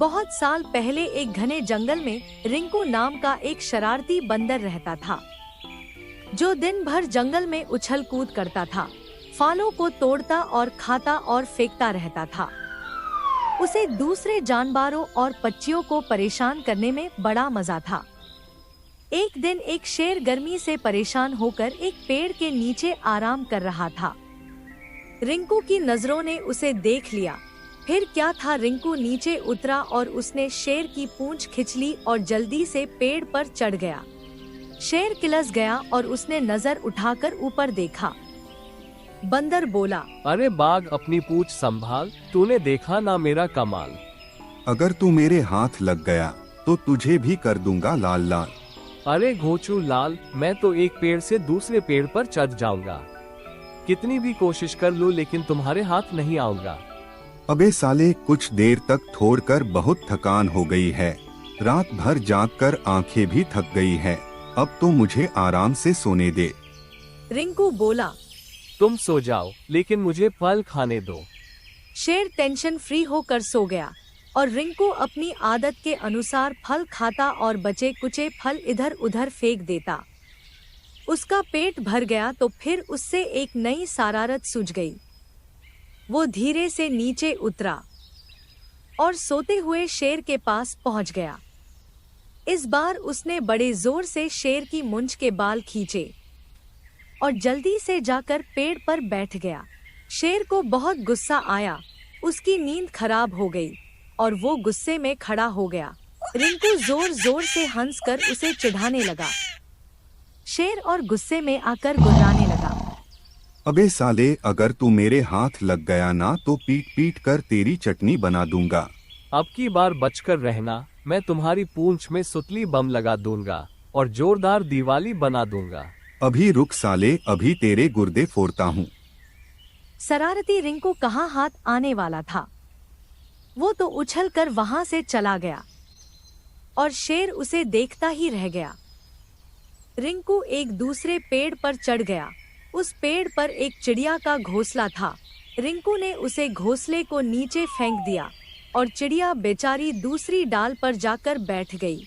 बहुत साल पहले एक घने जंगल में रिंकू नाम का एक शरारती बंदर रहता था, जो दिन भर जंगल में उछल कूद करता था, फलों को तोड़ता और खाता और फेंकता रहता था। उसे दूसरे जानवरों और पक्षियों को परेशान करने में बड़ा मजा था। एक दिन एक शेर गर्मी से परेशान होकर एक पेड़ के नीचे आराम कर रहा था। रिंकू की नजरों ने उसे देख लिया। फिर क्या था, रिंकू नीचे उतरा और उसने शेर की पूंछ खींच ली और जल्दी से पेड़ पर चढ़ गया। शेर किलस गया और उसने नजर उठाकर ऊपर देखा। बंदर बोला, अरे बाघ, अपनी पूंछ संभाल, तूने देखा ना मेरा कमाल। अगर तू मेरे हाथ लग गया तो तुझे भी कर दूंगा लाल लाल। अरे घोचू लाल, मैं तो एक पेड़ से दूसरे पेड़ पर चढ़ जाऊंगा। कितनी भी कोशिश कर लूं लेकिन तुम्हारे हाथ नहीं आऊंगा। अबे साले, कुछ देर तक छोड़कर बहुत थकान हो गई है। रात भर जाग कर आंखें भी थक गई है। अब तो मुझे आराम से सोने दे। रिंकू बोला, तुम सो जाओ लेकिन मुझे फल खाने दो। शेर टेंशन फ्री होकर सो गया और रिंकू अपनी आदत के अनुसार फल खाता और बचे कुचे फल इधर उधर फेंक देता। उसका पेट भर गया तो फिर उससे एक नई शरारत सूझ गई। वो धीरे से नीचे उतरा और सोते हुए शेर के पास पहुंच गया। इस बार उसने बड़े जोर से शेर की मूंछ के बाल खींचे और जल्दी से जाकर पेड़ पर बैठ गया। शेर को बहुत गुस्सा आया, उसकी नींद खराब हो गई और वो गुस्से में खड़ा हो गया। रिंकू जोर जोर से हंसकर उसे चिढ़ाने लगा। शेर और गुस्से में आकर गुर्राने लगा। अबे साले, अगर तू मेरे हाथ लग गया ना तो पीट पीट कर तेरी चटनी बना दूंगा। अब की बार बचकर रहना, मैं तुम्हारी पूंछ में सुतली बम लगा दूंगा और जोरदार दिवाली बना दूंगा। अभी रुक साले, अभी तेरे गुर्दे फोड़ता हूँ। शरारती रिंकू कहाँ हाथ आने वाला था, वो तो उछलकर वहां से चला गया और शेर उसे देखता ही रह गया। रिंकू एक दूसरे पेड़ पर चढ़ गया। उस पेड़ पर एक चिड़िया का घोंसला था। रिंकू ने उसे घोंसले को नीचे फेंक दिया और चिड़िया बेचारी दूसरी डाल पर जाकर बैठ गई।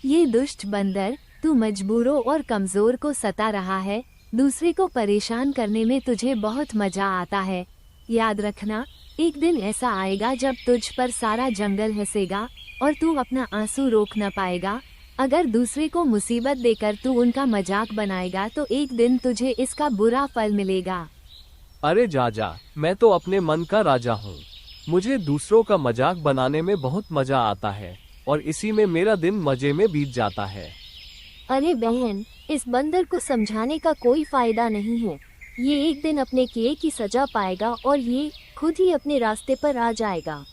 ये दुष्ट बंदर, तू मजबूरों और कमजोर को सता रहा है। दूसरे को परेशान करने में तुझे बहुत मजा आता है। याद रखना, एक दिन ऐसा आएगा जब तुझ पर सारा जंगल हंसेगा और तू अपना आंसू रोक न पाएगा। अगर दूसरे को मुसीबत देकर तू उनका मजाक बनाएगा तो एक दिन तुझे इसका बुरा फल मिलेगा। अरे जा, मैं तो अपने मन का राजा हूँ। मुझे दूसरों का मजाक बनाने में बहुत मजा आता है और इसी में मेरा दिन मजे में बीत जाता है। अरे बहन, इस बंदर को समझाने का कोई फायदा नहीं है। ये एक दिन अपने किए की सजा पाएगा और ये खुद ही अपने रास्ते पर आ जाएगा।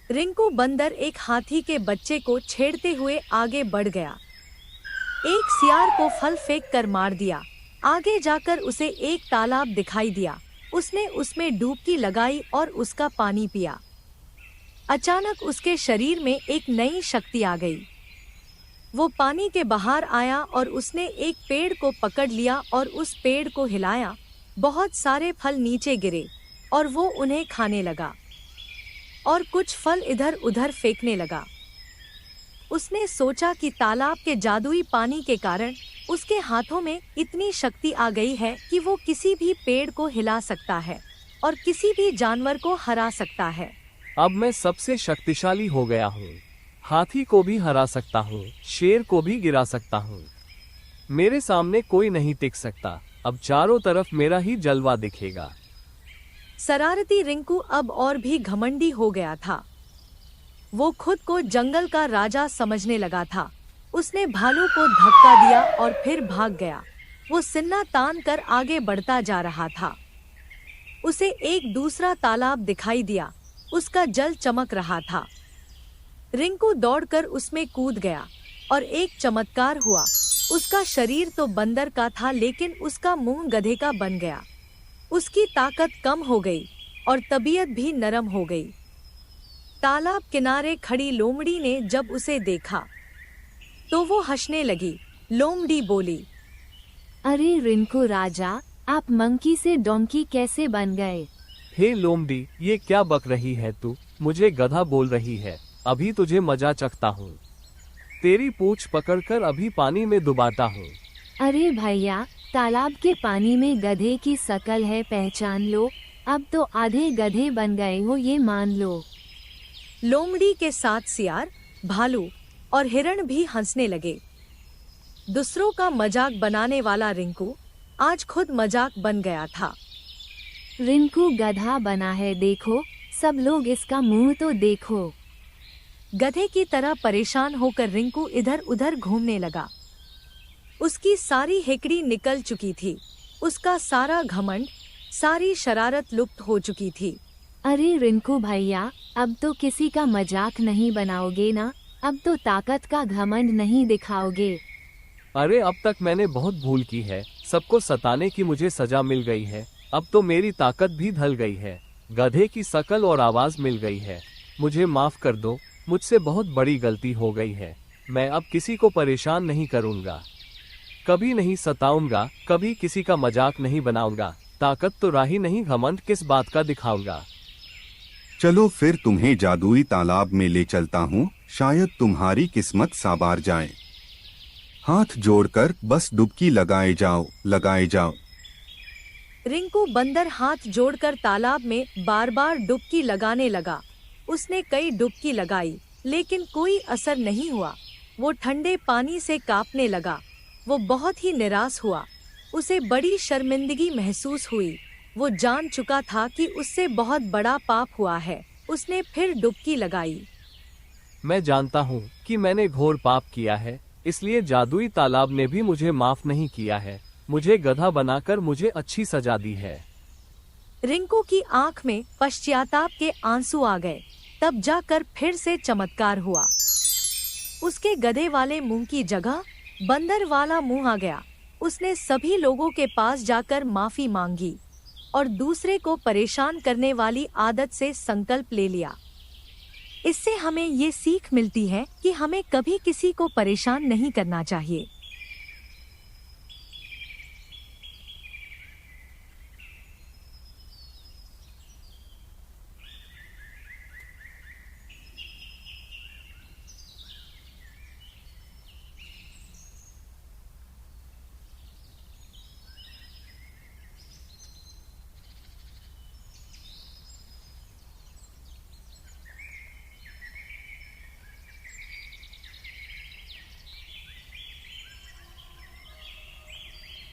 रिंकू बंदर एक हाथी के बच्चे को छेड़ते हुए आगे बढ़ गया। एक सियार को फल फेंक कर मार दिया। आगे जाकर उसे एक तालाब दिखाई दिया। उसने उसमें डुबकी लगाई और उसका पानी पिया। अचानक उसके शरीर में एक नई शक्ति आ गई। वो पानी के बाहर आया और उसने एक पेड़ को पकड़ लिया और उस पेड़ को हिलाया। बहुत सारे फल नीचे गिरे और वो उन्हें खाने लगा और कुछ फल इधर उधर फेंकने लगा। उसने सोचा कि तालाब के जादुई पानी के कारण उसके हाथों में इतनी शक्ति आ गई है कि वो किसी भी पेड़ को हिला सकता है और किसी भी जानवर को हरा सकता है। अब मैं सबसे शक्तिशाली हो गया हूँ। हाथी को भी हरा सकता हूँ, शेर को भी गिरा सकता हूँ। मेरे सामने कोई नहीं टिक सकता। अब चारों तरफ मेरा ही जलवा दिखेगा। शरारती रिंकू अब और भी घमंडी हो गया था। वो खुद को जंगल का राजा समझने लगा था। उसने भालू को धक्का दिया और फिर भाग गया। वो सिन्ना तान कर आगे बढ़ता जा रहा था। उसे एक दूसरा तालाब दिखाई दिया। उसका जल चमक रहा था। रिंकू दौड़कर उसमें कूद गया और एक चमत्कार हुआ। उसका शरीर तो बंदर का था लेकिन उसका मुंह गधे का बन गया। उसकी ताकत कम हो गई और तबीयत भी नरम हो गई। तालाब किनारे खड़ी लोमड़ी ने जब उसे देखा तो वो हंसने लगी। लोमड़ी बोली, अरे रिंकू राजा, आप मंकी से डोंकी कैसे बन गए? हे लोमड़ी, ये क्या बक रही है तू? मुझे गधा बोल रही है। अभी तुझे मजा चखता हूँ। तेरी पूंछ पकड़कर अभी पानी में डुबाता हूँ। अरे भैया, तालाब के पानी में गधे की शकल है, पहचान लो। अब तो आधे गधे बन गए हो, ये मान लो। लोमड़ी के साथ सियार, भालू और हिरण भी हंसने लगे। दूसरों का मजाक बनाने वाला रिंकू आज खुद मजाक बन गया था। रिंकू गधा बना है, देखो सब लोग, इसका मुंह तो देखो। गधे की तरह परेशान होकर रिंकू इधर उधर घूमने लगा। उसकी सारी हेकड़ी निकल चुकी थी, उसका सारा घमंड, सारी शरारत लुप्त हो चुकी थी। अरे रिंकू भैया, अब तो किसी का मजाक नहीं बनाओगे ना? अब तो ताकत का घमंड नहीं दिखाओगे? अरे अब तक मैंने बहुत भूल की है, सबको सताने की मुझे सजा मिल गई है। अब तो मेरी ताकत भी ढल गई है, गधे की शकल और आवाज मिल गई है। मुझे माफ कर दो, मुझसे बहुत बड़ी गलती हो गई है। मैं अब किसी को परेशान नहीं करूंगा, कभी नहीं सताऊंगा, कभी किसी का मजाक नहीं बनाऊंगा। ताकत तो राही नहीं, घमंड किस बात का दिखाऊंगा। चलो फिर तुम्हें जादुई तालाब में ले चलता हूँ, शायद तुम्हारी किस्मत साबार जाए। हाथ जोड़कर बस डुबकी लगाए जाओ, लगाए जाओ। रिंकू बंदर हाथ जोड़कर तालाब में बार बार डुबकी लगाने लगा। उसने कई डुबकी लगाई, लेकिन कोई असर नहीं हुआ। वो ठंडे पानी से कांपने लगा। वो बहुत ही निराश हुआ। उसे बड़ी शर्मिंदगी महसूस हुई। वो जान चुका था कि उससे बहुत बड़ा पाप हुआ है। उसने फिर डुबकी लगाई। मैं जानता हूँ कि मैंने घोर पाप किया है, इसलिए जादुई तालाब ने भी मुझे माफ नहीं किया है। मुझे गधा बनाकर मुझे अच्छी सजा दी है। रिंकू की आंख में पश्चाताप के आंसू आ गए। तब जाकर फिर से चमत्कार हुआ। उसके गधे वाले मुंह की जगह बंदर वाला मुंह आ गया। उसने सभी लोगों के पास जाकर माफी मांगी और दूसरे को परेशान करने वाली आदत से संकल्प ले लिया। इससे हमें ये सीख मिलती है कि हमें कभी किसी को परेशान नहीं करना चाहिए।